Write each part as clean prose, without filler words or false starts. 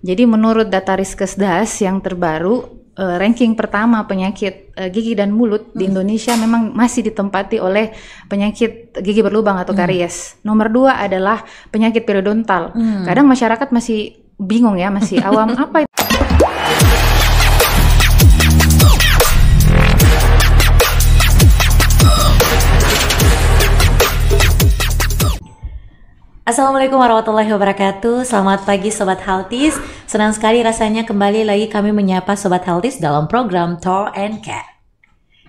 Jadi menurut data Riskesdas yang terbaru, ranking pertama penyakit gigi dan mulut di Indonesia memang masih ditempati oleh penyakit gigi berlubang atau karies. Nomor 2 adalah penyakit periodontal. Kadang masyarakat masih bingung ya, masih awam apa itu. Assalamualaikum warahmatullahi wabarakatuh. Selamat pagi Sobat Healthies. Senang sekali rasanya kembali lagi kami menyapa Sobat Healthies dalam program Tor and Cat.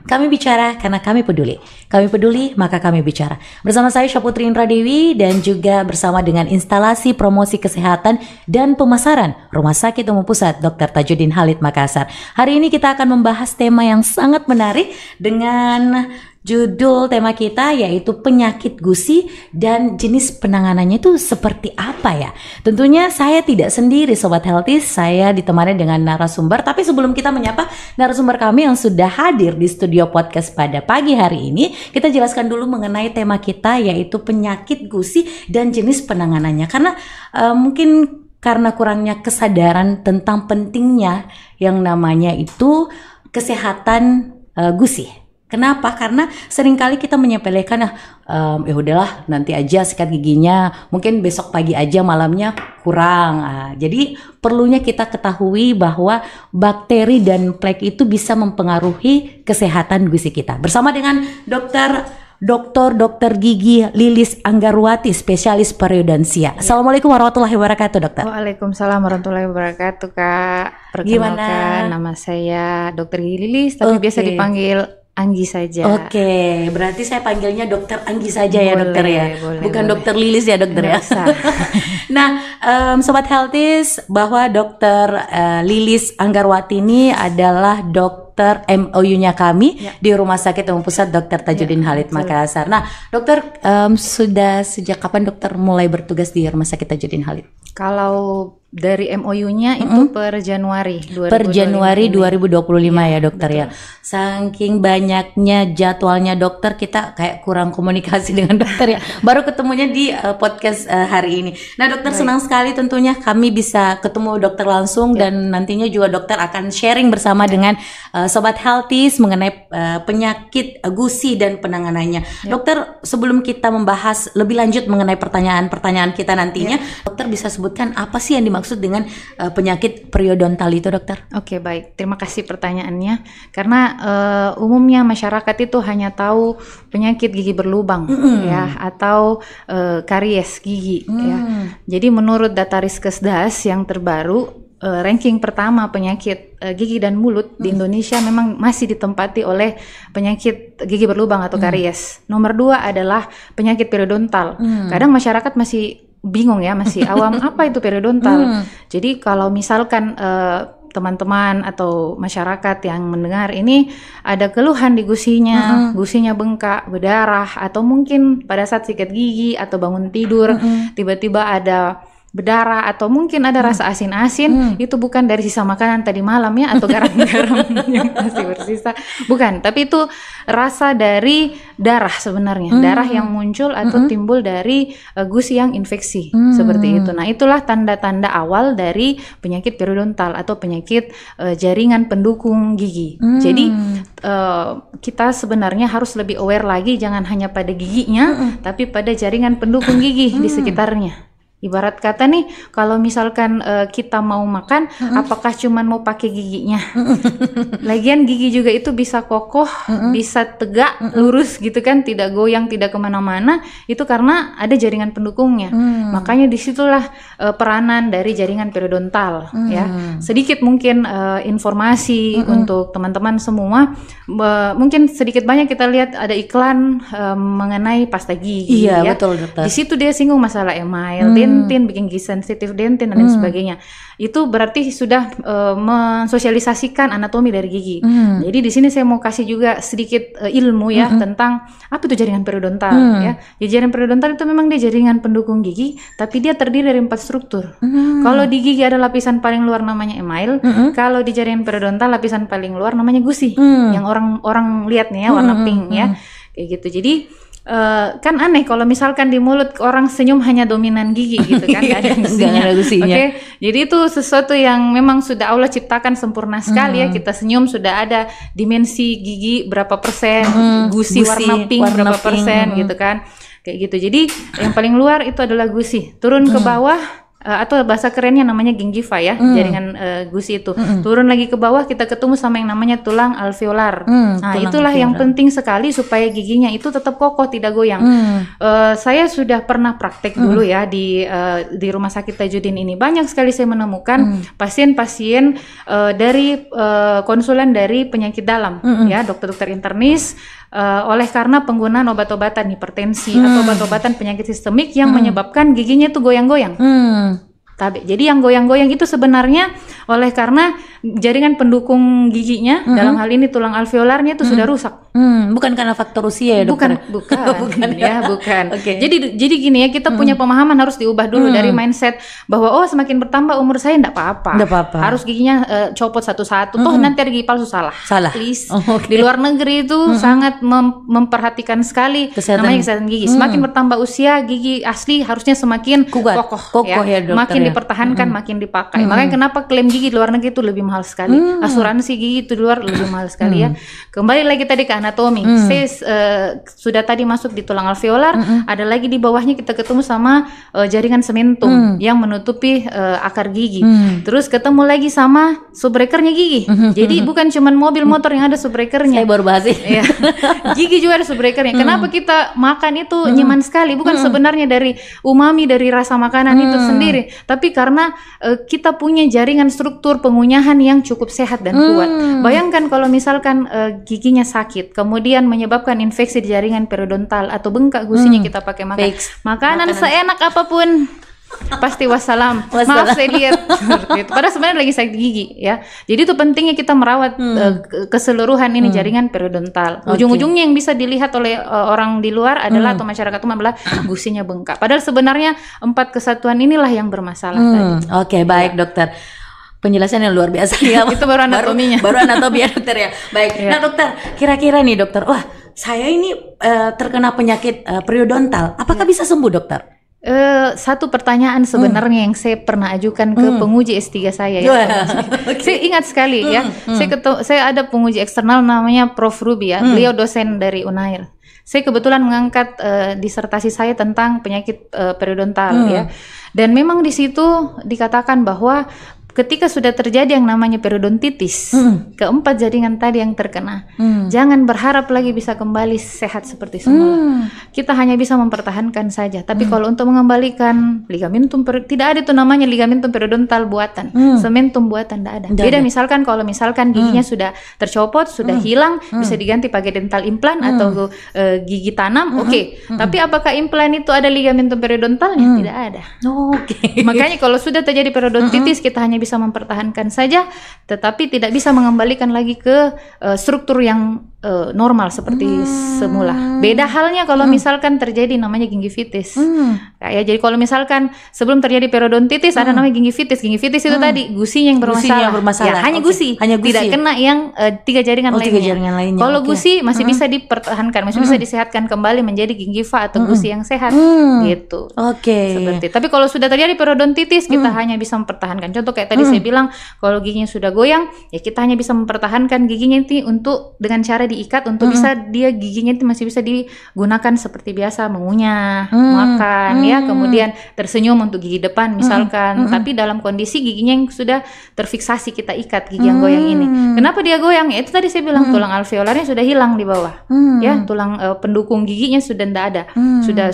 Kami bicara karena kami peduli. Kami peduli maka kami bicara. Bersama saya Syaputri Indra Dewi dan juga bersama dengan instalasi promosi kesehatan dan pemasaran Rumah Sakit Umum Pusat Dr. Tajudin Halid Makassar. Hari ini kita akan membahas tema yang sangat menarik dengan judul tema kita yaitu penyakit gusi dan jenis penanganannya itu seperti apa ya. Tentunya saya tidak sendiri Sobat Healthies, saya ditemani dengan narasumber. Tapi sebelum kita menyapa narasumber kami yang sudah hadir di studio podcast pada pagi hari ini, kita jelaskan dulu mengenai tema kita yaitu penyakit gusi dan jenis penanganannya. Karena mungkin karena kurangnya kesadaran tentang pentingnya yang namanya itu kesehatan gusi. Kenapa? Karena seringkali kita menyepelekan ya udahlah nanti aja sikat giginya, mungkin besok pagi aja malamnya kurang. Jadi perlunya kita ketahui bahwa bakteri dan plek itu bisa mempengaruhi kesehatan gusi kita. Bersama dengan Dokter Gigi Lilis Anggarwati, spesialis periodonsia. Assalamualaikum warahmatullahi wabarakatuh, dokter. Waalaikumsalam warahmatullahi wabarakatuh, Kak. Gimana? Perkenalkan, nama saya Dokter Gigi Lilis, tapi biasa dipanggil Anggi saja. Oke, berarti saya panggilnya Dokter Anggi saja ya, dokter ya. Bukan boleh. Dokter Lilis ya, dokter ya. Nah, Sobat Healthies, bahwa Dokter Lilis Anggarwati ini adalah dokter MOU-nya kami di Rumah Sakit Umum Pusat Dr. Tajudin Halid Makassar. Nah, dokter sudah sejak kapan dokter mulai bertugas di Rumah Sakit Tajudin Halid? Kalau dari MOU-nya itu per Januari 2025. Per Januari 2025 ya dokter ya. Saking banyaknya jadwalnya dokter, kita kayak kurang komunikasi dengan dokter ya. Baru ketemunya di podcast hari ini. Nah dokter, senang sekali tentunya kami bisa ketemu dokter langsung dan nantinya juga dokter akan sharing bersama dengan Sobat Healthies mengenai penyakit gusi dan penanganannya. Dokter, sebelum kita membahas lebih lanjut mengenai pertanyaan-pertanyaan kita nantinya, dokter bisa sebutkan apa sih yang dimaksud dengan penyakit periodontal itu, dokter? Oke, baik. Terima kasih pertanyaannya. Karena umumnya masyarakat itu hanya tahu penyakit gigi berlubang ya, atau karies gigi ya. Jadi menurut data Riskesdas yang terbaru, ranking pertama penyakit gigi dan mulut di Indonesia memang masih ditempati oleh penyakit gigi berlubang atau karies. Nomor 2 adalah penyakit periodontal. Kadang masyarakat masih bingung ya, masih awam apa itu periodontal. Jadi kalau misalkan teman-teman atau masyarakat yang mendengar ini ada keluhan di gusinya, gusinya bengkak, berdarah, atau mungkin pada saat sikat gigi atau bangun tidur tiba-tiba ada berdarah, atau mungkin ada rasa asin-asin, itu bukan dari sisa makanan tadi malam ya, atau garam-garam yang masih bersisa, bukan, tapi itu rasa dari darah sebenarnya, darah yang muncul atau timbul dari gusi yang infeksi, seperti itu. Nah, itulah tanda-tanda awal dari penyakit periodontal atau penyakit jaringan pendukung gigi. Jadi kita sebenarnya harus lebih aware lagi, jangan hanya pada giginya, tapi pada jaringan pendukung gigi di sekitarnya. Ibarat kata nih, kalau misalkan kita mau makan, apakah cuman mau pakai giginya? Lagian gigi juga itu bisa kokoh, bisa tegak, lurus gitu kan, tidak goyang, tidak kemana-mana. Itu karena ada jaringan pendukungnya. Makanya disitulah peranan dari jaringan periodontal. Ya, sedikit mungkin informasi untuk teman-teman semua. Mungkin sedikit banyak kita lihat ada iklan mengenai pasta gigi. Iya, ya. betul dokter. Di situ dia singgung masalah email, dentin, bikin gigi sensitif dentin dan lain sebagainya. Itu berarti sudah mensosialisasikan anatomi dari gigi. Jadi di sini saya mau kasih juga sedikit ilmu ya tentang apa itu jaringan periodontal ya. Jaringan periodontal itu memang dia jaringan pendukung gigi, tapi dia terdiri dari 4 struktur. Kalau di gigi ada lapisan paling luar namanya email, kalau di jaringan periodontal lapisan paling luar namanya gusi. Yang orang lihat nih ya, warna pink ya. Kayak gitu. Jadi Kan aneh kalau misalkan di mulut orang senyum hanya dominan gigi gitu kan, nggak ada gusinya. Oke, jadi itu sesuatu yang memang sudah Allah ciptakan sempurna sekali ya. Kita senyum sudah ada dimensi gigi berapa persen, gusi warna pink berapa persen gitu kan, kayak gitu. Jadi yang paling luar itu adalah gusi, turun ke bawah. Atau bahasa kerennya namanya gingiva ya, jaringan gusi itu. Turun lagi ke bawah kita ketemu sama yang namanya tulang alveolar. Nah, itulah yang penting sekali supaya giginya itu tetap kokoh, tidak goyang. Saya sudah pernah praktek dulu ya di Rumah Sakit Tajudin ini. Banyak sekali saya menemukan pasien-pasien dari konsulan dari penyakit dalam ya, dokter-dokter internis oleh karena penggunaan obat-obatan hipertensi atau obat-obatan penyakit sistemik yang menyebabkan giginya tuh goyang-goyang. Jadi yang goyang-goyang itu sebenarnya oleh karena jaringan pendukung giginya, dalam hal ini tulang alveolarnya itu sudah rusak. Bukan karena faktor usia ya dokter? Bukan ya, bukan. Okay. Jadi gini ya, kita punya pemahaman harus diubah dulu dari mindset bahwa semakin bertambah umur saya enggak apa-apa. Harus giginya copot satu-satu. Toh nanti ada gigi palsu, salah. Please. Di luar negeri itu sangat memperhatikan sekali namanya kesehatan gigi. Semakin bertambah usia, gigi asli harusnya semakin kokoh ya dokter. Makin dipertahankan, makin dipakai. Makanya kenapa klaim gigi di luar negeri itu lebih mahal sekali. Asuransi gigi itu di luar lebih mahal sekali ya. Kembali lagi tadi ke anatomi. Saya sudah tadi masuk di tulang alveolar, ada lagi di bawahnya kita ketemu sama jaringan sementum yang menutupi akar gigi. Terus ketemu lagi sama subbreakernya gigi. Jadi bukan cuman mobil motor yang ada subbreakernya. Saya baru bahas ya. Gigi juga ada subbreakernya. Kenapa kita makan itu nyaman sekali? Bukan sebenarnya dari umami dari rasa makanan itu sendiri, tapi karena kita punya jaringan struktur pengunyahan yang cukup sehat dan kuat. Bayangkan kalau misalkan giginya sakit, kemudian menyebabkan infeksi di jaringan periodontal atau bengkak gusinya, kita pakai makanan seenak apapun pasti wassalam. Maaf saya lihat gitu. Padahal sebenarnya lagi sakit gigi ya. Jadi itu pentingnya kita merawat keseluruhan ini jaringan periodontal. Ujung-ujungnya yang bisa dilihat oleh orang di luar adalah atau masyarakat umum adalah gusinya bengkak. Padahal sebenarnya 4 kesatuan inilah yang bermasalah tadi. Oke, baik dokter. Penjelasan yang luar biasa ya. Itu baru anatominya. Baru anatomi ya dokter ya. Baik. Nah dokter, kira-kira nih dokter, wah saya ini terkena penyakit periodontal. Apakah bisa sembuh dokter? Satu pertanyaan sebenarnya yang saya pernah ajukan ke penguji S3 saya ya. Saya ingat sekali ya. Saya ada penguji eksternal namanya Prof. Ruby ya. Beliau dosen dari Unair. Saya kebetulan mengangkat disertasi saya tentang penyakit periodontal ya. Dan memang di situ dikatakan bahwa ketika sudah terjadi yang namanya periodontitis, keempat jaringan tadi yang terkena, jangan berharap lagi bisa kembali sehat seperti semula. Kita hanya bisa mempertahankan saja. Tapi kalau untuk mengembalikan ligamentum, tidak ada itu namanya ligamentum periodontal buatan, sementum buatan, tidak ada. Beda misalkan kalau misalkan giginya sudah tercopot, sudah hilang, bisa diganti pakai dental implant atau gigi tanam, Tapi apakah implant itu ada ligamentum periodontalnya? Tidak ada. Makanya kalau sudah terjadi periodontitis, kita hanya bisa mempertahankan saja, tetapi tidak bisa mengembalikan lagi ke struktur yang normal seperti semula. Beda halnya kalau misalkan terjadi namanya gingivitis. Ya, jadi kalau misalkan sebelum terjadi periodontitis ada namanya gingivitis. Gingivitis itu tadi gusinya yang bermasalah. Ya, hanya gusi. Tidak kena yang 3 jaringan lainnya. Kalau gusi masih bisa dipertahankan, masih bisa disehatkan kembali menjadi gingiva atau gusi yang sehat gitu. Seperti. Tapi kalau sudah terjadi periodontitis, kita hanya bisa mempertahankan. Contoh kayak tadi saya bilang, kalau giginya sudah goyang, ya kita hanya bisa mempertahankan giginya itu untuk dengan cara diikat untuk bisa dia giginya itu masih bisa digunakan seperti biasa, mengunyah, makan ya, kemudian tersenyum untuk gigi depan misalkan. Tapi dalam kondisi giginya yang sudah terfiksasi, kita ikat gigi yang goyang ini. Kenapa dia goyang? Ya itu tadi saya bilang tulang alveolarnya sudah hilang di bawah. Ya, tulang pendukung giginya sudah tidak ada.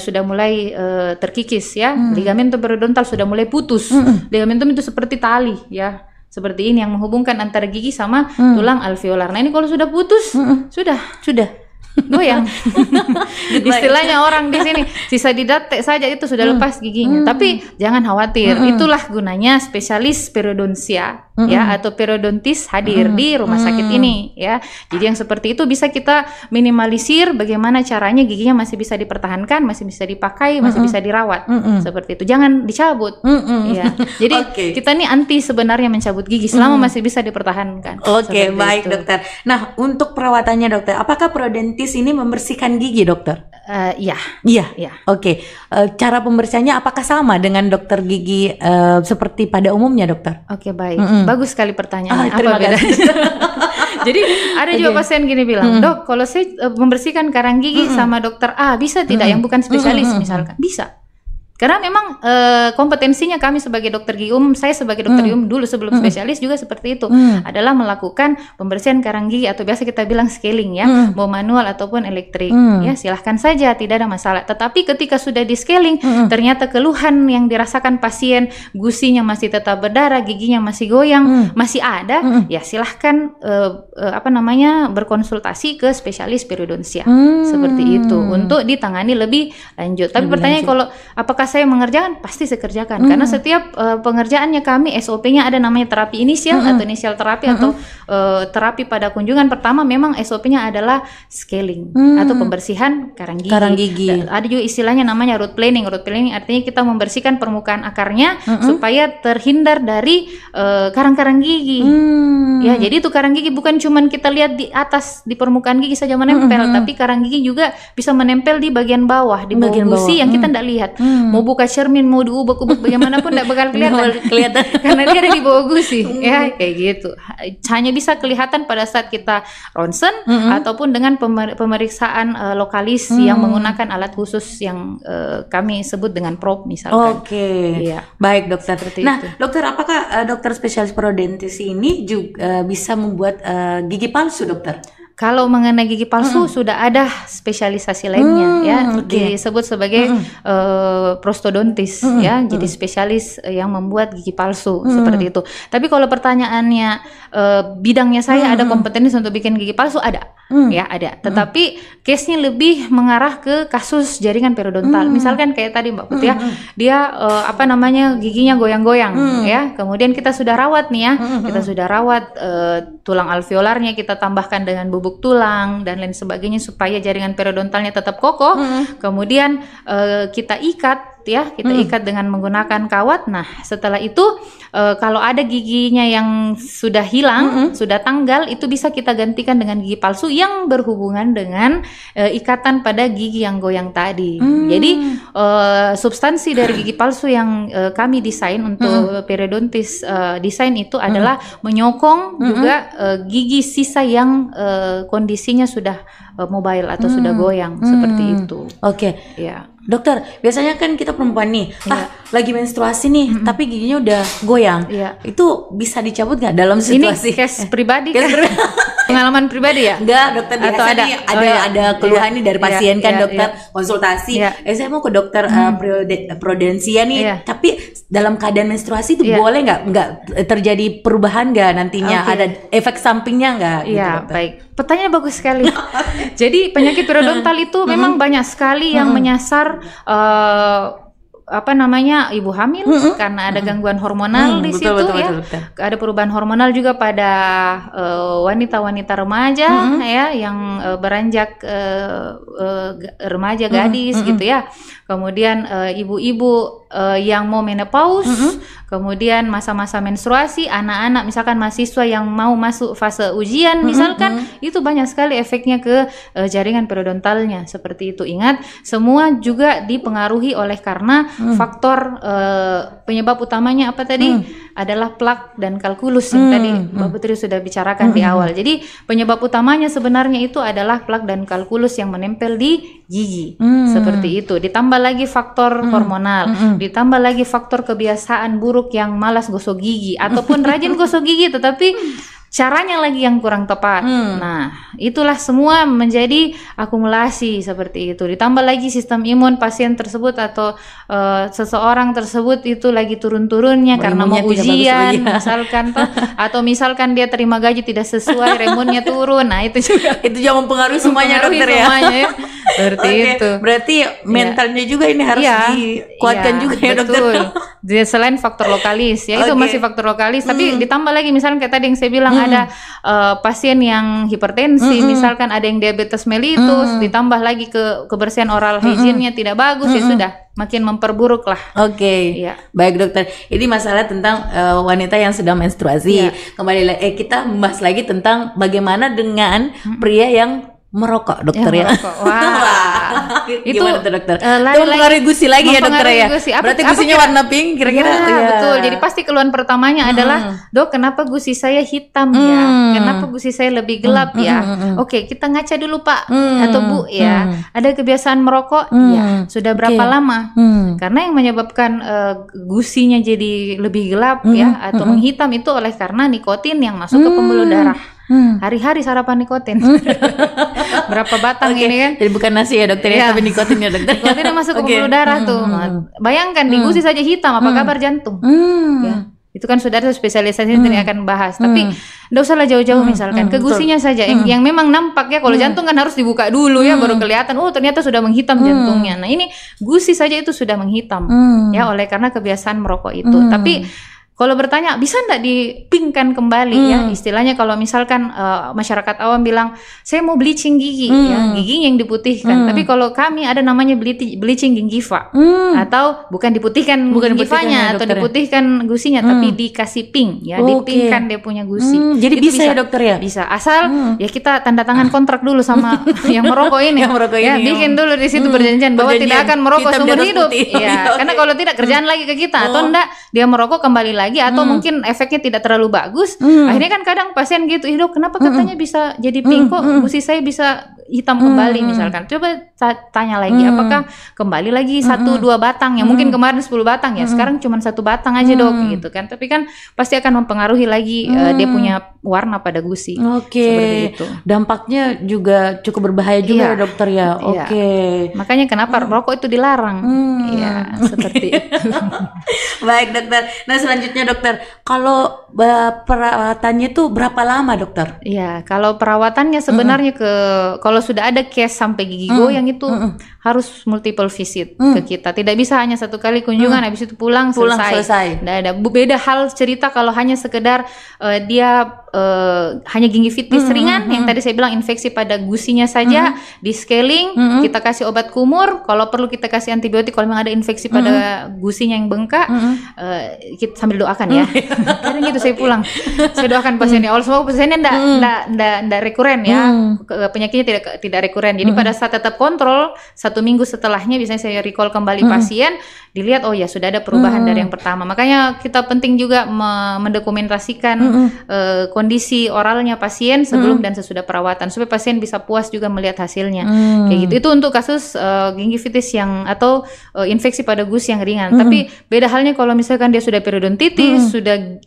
Sudah mulai terkikis ya. Ligamentum periodontal sudah mulai putus. Ligamentum itu seperti tali ya. Seperti ini yang menghubungkan antara gigi sama tulang alveolar. Nah ini kalau sudah putus, sudah goyang. Istilahnya orang di sini sisa didatek saja itu sudah lepas giginya. Tapi jangan khawatir, itulah gunanya spesialis periodontia ya atau periodontis hadir di rumah sakit ini ya. Jadi yang seperti itu bisa kita minimalisir bagaimana caranya giginya masih bisa dipertahankan, masih bisa dipakai, masih bisa dirawat. Seperti itu. Jangan dicabut. Ya. Jadi kita nih anti sebenarnya mencabut gigi selama masih bisa dipertahankan. Baik dokter. Nah, untuk perawatannya dokter, apakah periodontis periodontokritis ini membersihkan gigi, dokter? Iya. Iya. Oke. Cara pembersihannya apakah sama dengan dokter gigi seperti pada umumnya, dokter? Oke, baik. Bagus sekali pertanyaannya. Terima kasih. Jadi ada juga pasien gini bilang, dok, kalau saya membersihkan karang gigi sama dokter A bisa tidak yang bukan spesialis misalkan? Bisa. Karena memang kompetensinya kami sebagai dokter gigi umum, saya sebagai dokter gigi umum dulu sebelum spesialis juga seperti itu, adalah melakukan pembersihan karang gigi atau biasa kita bilang scaling ya, mau manual ataupun elektrik. Ya silahkan saja, tidak ada masalah. Tetapi ketika sudah di scaling, ternyata keluhan yang dirasakan pasien, gusinya masih tetap berdarah, giginya masih goyang, masih ada, ya silahkan berkonsultasi ke spesialis periodontia seperti itu untuk ditangani lebih lanjut. Tapi pertanyaannya kalau apakah saya mengerjakan, pasti saya kerjakan karena setiap pengerjaannya kami SOP-nya ada namanya terapi inisial atau inisial terapi atau terapi pada kunjungan pertama, memang SOP-nya adalah scaling atau pembersihan karang gigi. Ada juga istilahnya namanya root planing. Root planing artinya kita membersihkan permukaan akarnya supaya terhindar dari karang-karang gigi. Ya, jadi itu karang gigi bukan cuman kita lihat di atas di permukaan gigi saja menempel, tapi karang gigi juga bisa menempel di bagian bawah, di bawah gusi yang kita tidak lihat. Mau buka cermin, mau diubek-ubek bagaimanapun tidak bakal kelihatan karena dia ada di bawah gusi. Ya kayak gitu, hanya bisa kelihatan pada saat kita ronsen ataupun dengan pemeriksaan lokalis yang menggunakan alat khusus yang kami sebut dengan probe misalkan. Iya. Baik dokter. Dokter, apakah dokter spesialis periodontis ini juga bisa membuat gigi palsu, dokter? Kalau mengenai gigi palsu sudah ada spesialisasi lainnya ya, disebut sebagai prostodontis ya, jadi spesialis yang membuat gigi palsu seperti itu. Tapi kalau pertanyaannya bidangnya saya ada kompetensi untuk bikin gigi palsu, ada ya ada. Tetapi case-nya lebih mengarah ke kasus jaringan periodontal. Misalkan kayak tadi Mbak Putih ya, dia giginya goyang-goyang ya. Kemudian kita sudah rawat nih ya, kita sudah rawat tulang alveolarnya, kita tambahkan dengan bubuk tulang dan lain sebagainya supaya jaringan periodontalnya tetap kokoh. Kemudian kita ikat dengan menggunakan kawat. Nah, setelah itu kalau ada giginya yang sudah hilang, sudah tanggal, itu bisa kita gantikan dengan gigi palsu yang berhubungan dengan ikatan pada gigi yang goyang tadi. Jadi substansi dari gigi palsu yang kami desain untuk periodontis desain itu adalah menyokong juga gigi sisa yang kondisinya sudah mobile atau sudah goyang seperti itu. Ya. Dokter, biasanya kan kita perempuan nih, lagi menstruasi nih, tapi giginya udah goyang. Itu bisa dicabut nggak dalam situasi? Ini case pribadi kan? Pengalaman pribadi ya? Enggak, dokter, biasa ada keluhan nih dari pasien kan, dokter konsultasi. Saya mau ke dokter periodontia nih, tapi dalam keadaan menstruasi itu boleh nggak terjadi perubahan nggak nantinya? Ada efek sampingnya nggak? Iya, baik. Pertanyaan bagus sekali. Jadi penyakit periodontal itu memang banyak sekali yang menyasar ibu hamil karena ada gangguan hormonal di situ. Betul. Ada perubahan hormonal juga pada wanita-wanita remaja ya yang beranjak remaja gadis gitu ya. Kemudian ibu-ibu yang mau menopause, kemudian masa-masa menstruasi, anak-anak misalkan mahasiswa yang mau masuk fase ujian misalkan, itu banyak sekali efeknya ke jaringan periodontalnya seperti itu. Ingat, semua juga dipengaruhi oleh karena faktor penyebab utamanya apa tadi? Adalah plak dan kalkulus yang tadi Mbak Putri sudah bicarakan di awal. Jadi penyebab utamanya sebenarnya itu adalah plak dan kalkulus yang menempel di gigi. Seperti itu. Ditambah lagi faktor hormonal, ditambah lagi faktor kebiasaan buruk yang malas gosok gigi ataupun rajin gosok gigi tetapi caranya lagi yang kurang tepat. Nah, itulah semua menjadi akumulasi seperti itu. Ditambah lagi sistem imun pasien tersebut atau seseorang tersebut itu lagi turun-turunnya karena mau ujian misalkan atau misalkan dia terima gaji tidak sesuai, remunnya turun. Nah, itu juga mempengaruhi semuanya, dokter ya. Seperti itu. Berarti mentalnya juga ini harus dikuatkan juga ya, dokter. Betul. Selain faktor lokalis ya, itu masih faktor lokalis, tapi ditambah lagi misalkan kayak tadi yang saya bilang ada pasien yang hipertensi, misalkan ada yang diabetes mellitus, ditambah lagi kebersihan oral hygiene-nya tidak bagus, ya sudah makin memperburuk lah. Ya. Baik dokter, ini masalah tentang wanita yang sedang menstruasi. Kembali lagi kita membahas lagi tentang bagaimana dengan pria yang merokok dokter ya. Merokok. Wah. Itu gimana tuh dokter? Itu Lari-lagi mempengaruhi gusi lagi ya dokter ya. gusi. Berarti gusinya warna pink kira-kira. Ya, betul. Jadi pasti keluhan pertamanya adalah, "Dok, kenapa gusi saya hitam ya? Kenapa gusi saya lebih gelap ya?" Oke, kita ngaca dulu Pak atau Bu ya. Ada kebiasaan merokok? Ya. Sudah berapa lama? Karena yang menyebabkan gusinya jadi lebih gelap ya atau menghitam itu oleh karena nikotin yang masuk ke pembuluh darah. Hari-hari sarapan nikotin. Berapa batang ini kan? Jadi bukan nasi ya dokter ya, tapi nikotin ya dokter. Nikotin yang masuk ke pembuluh darah tuh. Bayangkan di gusi saja hitam, apa kabar jantung? Ya. Itu kan sudah ada spesialisasi yang akan bahas. Tapi enggak usahlah jauh-jauh misalkan ke gusinya saja yang memang nampak ya. Kalau jantung kan harus dibuka dulu ya baru kelihatan. Oh, ternyata sudah menghitam jantungnya. Nah, ini gusi saja itu sudah menghitam ya oleh karena kebiasaan merokok itu. Tapi kalau bertanya bisa enggak dipingkan kembali ya istilahnya kalau misalkan masyarakat awam bilang saya mau bleaching gigi ya giginya yang diputihkan tapi kalau kami ada namanya bleaching gingiva atau bukan diputihkan gingivanya atau diputihkan gusinya tapi dikasih pink ya dipingkan dia punya gusi jadi itu bisa ya dokter ya bisa asal ya kita tanda tangan kontrak dulu sama yang merokok ini ya bikin dulu di situ perjanjian bahwa tidak akan merokok seumur hidup ya karena kalau tidak kerjaan lagi ke kita atau enggak dia merokok kembali lagi atau mungkin efeknya tidak terlalu bagus akhirnya kan kadang pasien gitu dok kenapa katanya bisa jadi pink kok gusi saya bisa hitam kembali misalkan coba tanya lagi apakah kembali lagi 1-2 batang yang mungkin kemarin 10 batang ya sekarang cuma 1 batang aja dok gitu kan tapi kan pasti akan mempengaruhi lagi dia punya warna pada gusi seperti itu dampaknya juga cukup berbahaya juga ya dokter ya makanya kenapa rokok itu dilarang ya seperti itu. Baik dokter. Nah selanjutnya dokter, kalau perawatannya tuh berapa lama dokter? Iya, kalau perawatannya sebenarnya kalau sudah ada case sampai gigi goyang itu harus multiple visit ke kita. Tidak bisa hanya satu kali kunjungan habis itu pulang selesai. Tidak ada beda hal cerita kalau hanya sekedar dia hanya gingivitis ringan yang tadi saya bilang infeksi pada gusinya saja di scaling kita kasih obat kumur kalau perlu kita kasih antibiotik kalau memang ada infeksi pada gusinya yang bengkak kita sambil doakan ya kadang gitu saya pulang saya doakan pasiennya Allah semoga pasiennya enggak rekuren ya penyakitnya tidak rekuren jadi pada saat tetap kontrol 1 minggu setelahnya biasanya saya recall kembali pasien dilihat oh ya sudah ada perubahan dari yang pertama makanya kita penting juga mendokumentasikan kondisi oralnya pasien sebelum dan sesudah perawatan supaya pasien bisa puas juga melihat hasilnya kayak gitu itu untuk kasus gingivitis yang atau infeksi pada gusi yang ringan tapi beda halnya kalau misalkan dia sudah periodontitis sudah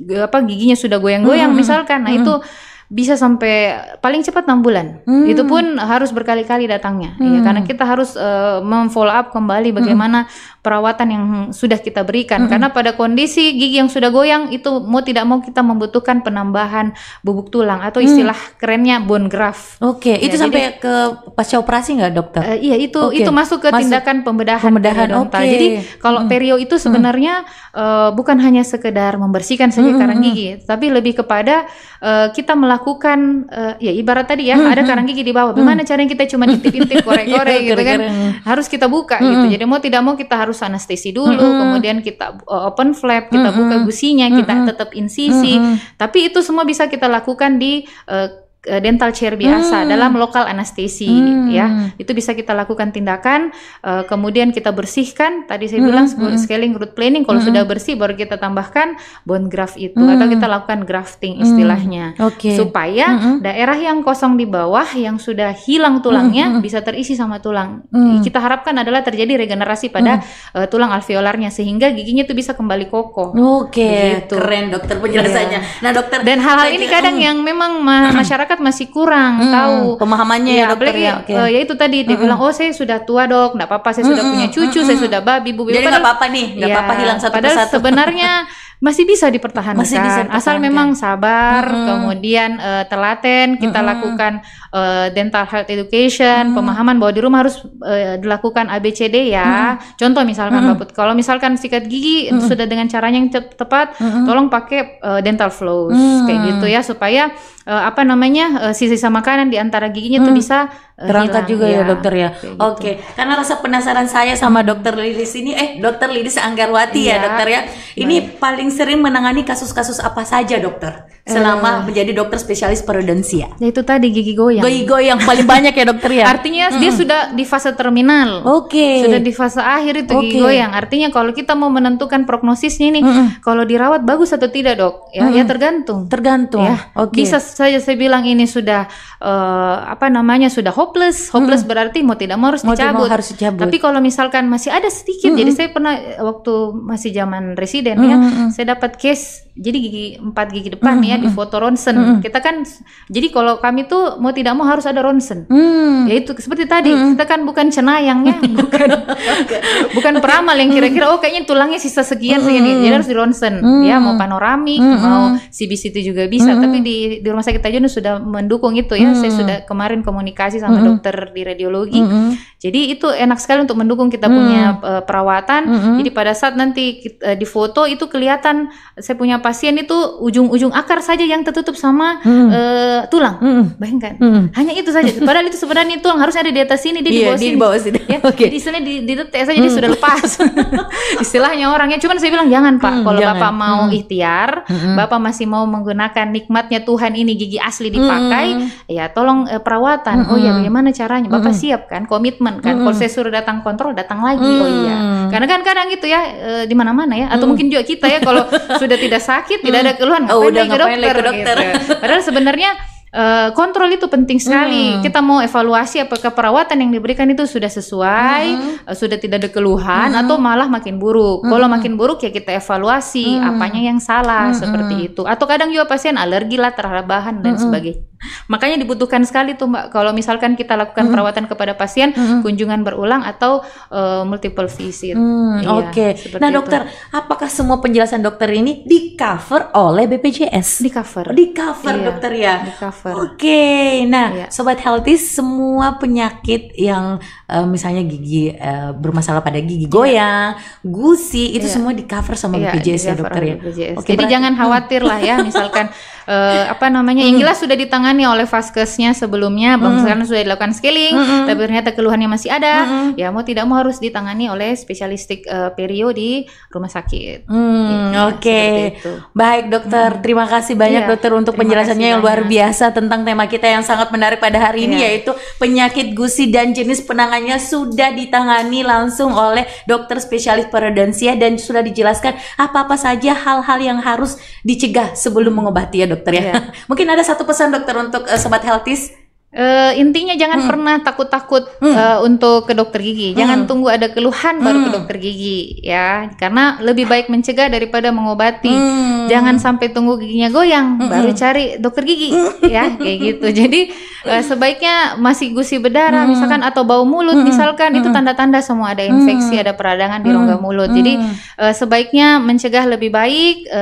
giginya sudah goyang-goyang misalkan nah itu bisa sampai paling cepat 6 bulan. Itu pun harus berkali-kali datangnya. Ya, karena kita harus memfollow up kembali bagaimana perawatan yang sudah kita berikan. Karena pada kondisi gigi yang sudah goyang itu mau tidak mau kita membutuhkan penambahan bubuk tulang atau istilah kerennya bone graft. Ya, itu sampai ke pasca operasi nggak dokter? Iya itu masuk ke tindakan pembedahan periodontal. Jadi kalau perio itu sebenarnya bukan hanya sekedar membersihkan saja karang gigi, tapi lebih kepada kita melakukan ya ibarat tadi ya ada karang gigi di bawah. Bagaimana caranya kita cuma intip-intip korek-korek gitu kan? Harus kita buka gitu. Jadi mau tidak mau kita harus anestesi dulu, kemudian kita open flap, kita buka gusinya, kita tetap insisi. Tapi itu semua bisa kita lakukan di dental chair biasa dalam lokal anestesi ya itu bisa kita lakukan tindakan kemudian kita bersihkan tadi saya bilang scaling root planing kalau sudah bersih baru kita tambahkan bone graft itu atau kita lakukan grafting istilahnya supaya daerah yang kosong di bawah yang sudah hilang tulangnya bisa terisi sama tulang kita harapkan adalah terjadi regenerasi pada tulang alveolarnya sehingga giginya itu bisa kembali kokoh. Keren dokter penjelasannya. Nah dokter dan hal-hal ini kadang yang memang masyarakat masih kurang tahu pemahamannya ya dokter ya itu tadi dia bilang oh saya sudah tua dok nggak apa-apa saya sudah punya cucu saya sudah babi bu jadi nggak apa-apa nih nggak apa-apa hilang satu persatu sebenarnya masih bisa dipertahankan asal memang sabar kemudian telaten kita lakukan dental health education pemahaman bahwa di rumah harus dilakukan ABCD ya contoh misalkan kalau misalkan sikat gigi sudah dengan caranya yang tepat tolong pakai dental floss kayak gitu ya supaya sisa makanan di antara giginya itu bisa terangkat juga ya dokter ya. Oke. Karena rasa penasaran saya sama dokter Lilis ini dokter Lilis Anggarwati ya dokter ya. Ini paling paling sering menangani kasus-kasus apa saja dokter selama menjadi dokter spesialis parodontia? Ya itu tadi gigi goyang. Gigi goyang paling banyak ya dokter ya. Artinya dia sudah di fase terminal. Sudah di fase akhir itu gigi goyang. Artinya kalau kita mau menentukan prognosisnya ini, kalau dirawat bagus atau tidak dok? Ya, ya tergantung. Ya, bisa saja saya bilang ini sudah sudah hopeless. Hopeless berarti mau tidak mau harus dicabut. Tapi kalau misalkan masih ada sedikit, jadi saya pernah waktu masih zaman residen ya, saya dapat case. Jadi gigi 4 gigi depan ya di foto ronsen. Kita kan, jadi kalau kami tuh mau tidak mau harus ada ronsen. Ya itu seperti tadi, kita kan bukan cenayang ya, bukan peramal yang kira-kira kayaknya tulangnya sisa sekian segini, jadi harus di ronsen. Ya mau panoramik, mau CBCT juga bisa. Tapi di rumah sakit Tajun sudah mendukung itu ya. Saya sudah kemarin komunikasi sama dokter di radiologi. Jadi itu enak sekali untuk mendukung kita punya perawatan. Jadi pada saat nanti di foto itu kelihatan saya punya pasien itu ujung-ujung akar saja yang tertutup sama tulang. Bayangkan. Hanya itu saja. Padahal itu sebenarnya tulang harusnya ada di atas sini, dia di bawah sini. Ya, jadi istilahnya di detek saja dia sudah lepas. Istilahnya orangnya. Cuman saya bilang jangan Pak, kalau Bapak mau ikhtiar, Bapak masih mau menggunakan nikmatnya Tuhan ini gigi asli dipakai, ya tolong perawatan. Oh ya bagaimana caranya? Bapak siap kan? Komitmen kan? Kalau saya suruh datang kontrol, datang lagi. Oh iya. Karena kan kadang gitu ya di mana-mana ya. Atau mungkin juga kita ya kalau sudah tidak sakit, tidak ada keluhan, ngapain lagi ke dokter. Gitu. Padahal sebenarnya kontrol itu penting sekali. Kita mau evaluasi apakah perawatan yang diberikan itu sudah sesuai, sudah tidak ada keluhan atau malah makin buruk. Kalau makin buruk ya kita evaluasi apanya yang salah seperti itu. Atau kadang juga pasien alergi lah terhadap bahan dan sebagainya. Makanya dibutuhkan sekali tuh Mbak, kalau misalkan kita lakukan perawatan kepada pasien, kunjungan berulang atau multiple visit. Nah dokter, apakah semua penjelasan dokter ini di cover oleh BPJS? Di cover dokter ya. Di cover. Nah sobat healthies, semua penyakit yang misalnya gigi bermasalah pada gigi goyang, gusi, itu semua di cover sama BPJS ya dokter ya. Jadi jangan khawatir lah ya, misalkan yang jelas sudah ditangani oleh vaskesnya sebelumnya, misalkan sudah dilakukan scaling, tapi ternyata keluhannya masih ada, ya mau tidak mau harus ditangani oleh spesialistik perio di rumah sakit. Baik dokter, terima kasih banyak dokter untuk penjelasannya yang luar biasa tentang tema kita yang sangat menarik pada hari ini, yaitu penyakit gusi dan jenis penanganannya sudah ditangani langsung oleh dokter spesialis parodontia dan sudah dijelaskan apa-apa saja hal-hal yang harus dicegah sebelum mengobati ya dokter ya. Mungkin ada satu pesan dokter untuk sobat healthies. Intinya jangan pernah takut-takut untuk ke dokter gigi. Jangan tunggu ada keluhan baru ke dokter gigi ya, karena lebih baik mencegah daripada mengobati. Jangan sampai tunggu giginya goyang baru cari dokter gigi ya, kayak gitu. Jadi sebaiknya masih gusi berdarah misalkan atau bau mulut misalkan, itu tanda-tanda semua ada infeksi, ada peradangan di rongga mulut. Jadi sebaiknya mencegah lebih baik,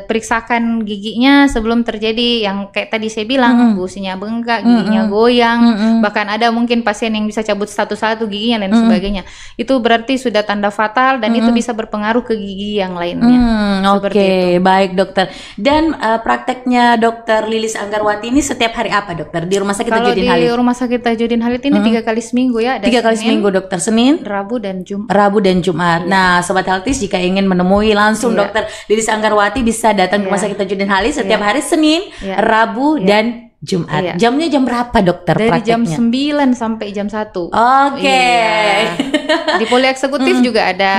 periksakan giginya sebelum terjadi yang kayak tadi saya bilang, gusinya bengkak, giginya goyang, bahkan ada mungkin pasien yang bisa cabut satu-satu giginya dan sebagainya. Itu berarti sudah tanda fatal dan itu bisa berpengaruh ke gigi yang lainnya. Baik dokter. Dan prakteknya dokter Lilis Anggarwati ini setiap hari apa dokter di rumah sakit Tajudin Halid? Di rumah sakit Tajudin Halid ini 3 kali seminggu ya. 3 kali seminggu dokter, Senin, Rabu dan Jumat. Nah sobat healthies, jika ingin menemui langsung dokter Lilis Anggarwati bisa datang ke rumah sakit Tajudin Halid setiap hari Senin, Rabu dan Jumat. Jamnya jam berapa dokter Dari prakteknya? jam 9 sampai jam 1. Di poli eksekutif juga ada.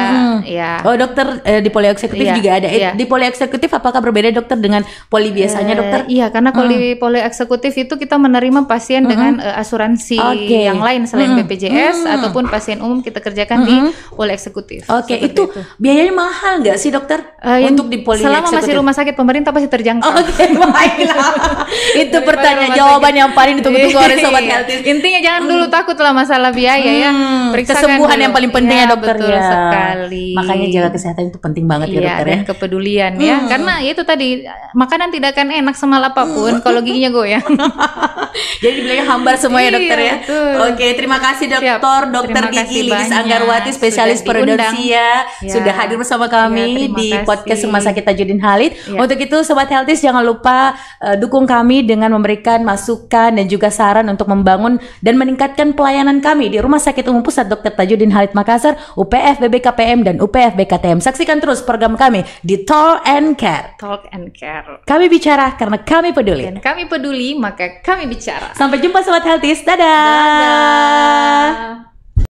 Oh dokter, di poli eksekutif juga ada. Di poli eksekutif apakah berbeda dokter dengan poli biasanya dokter? Iya, karena kalau di poli eksekutif itu kita menerima pasien dengan asuransi yang lain selain BPJS ataupun pasien umum kita kerjakan di poli eksekutif. Itu biayanya mahal nggak sih dokter untuk di poli selama eksekutif? masih rumah sakit pemerintah pasti terjangkau. Baiklah. Itu pertanyaan jawaban yang paling ditunggu-tunggu oleh sobat healthies. Intinya jangan dulu takut lah masalah biaya ya. Periksakan kesembuhan yang paling penting ya dokter betul sekali. Makanya jaga kesehatan itu penting banget ya dokter ya. Dan kepedulian ya. Karena itu tadi makanan tidak akan enak semal apapun kalau giginya goyang. Jadi bilangnya hambar semua ya dokter ya. Terima kasih dokter gigi Lilis Anggarwati spesialis parodontia sudah hadir bersama kami di podcast Rumah Sakit Tajudin Halid. Untuk itu sobat healthies jangan lupa dukung kami dengan memberikan memberikan masukan dan juga saran untuk membangun dan meningkatkan pelayanan kami di Rumah Sakit Umum Pusat Dr. Tajudin Halid Makassar, UPF BBKPM dan UPF BKTM. Saksikan terus program kami di Talk and Care. Talk and Care. Kami bicara karena kami peduli. Dan kami peduli, maka kami bicara. Sampai jumpa Sobat Healthies. Dadah. Dadah.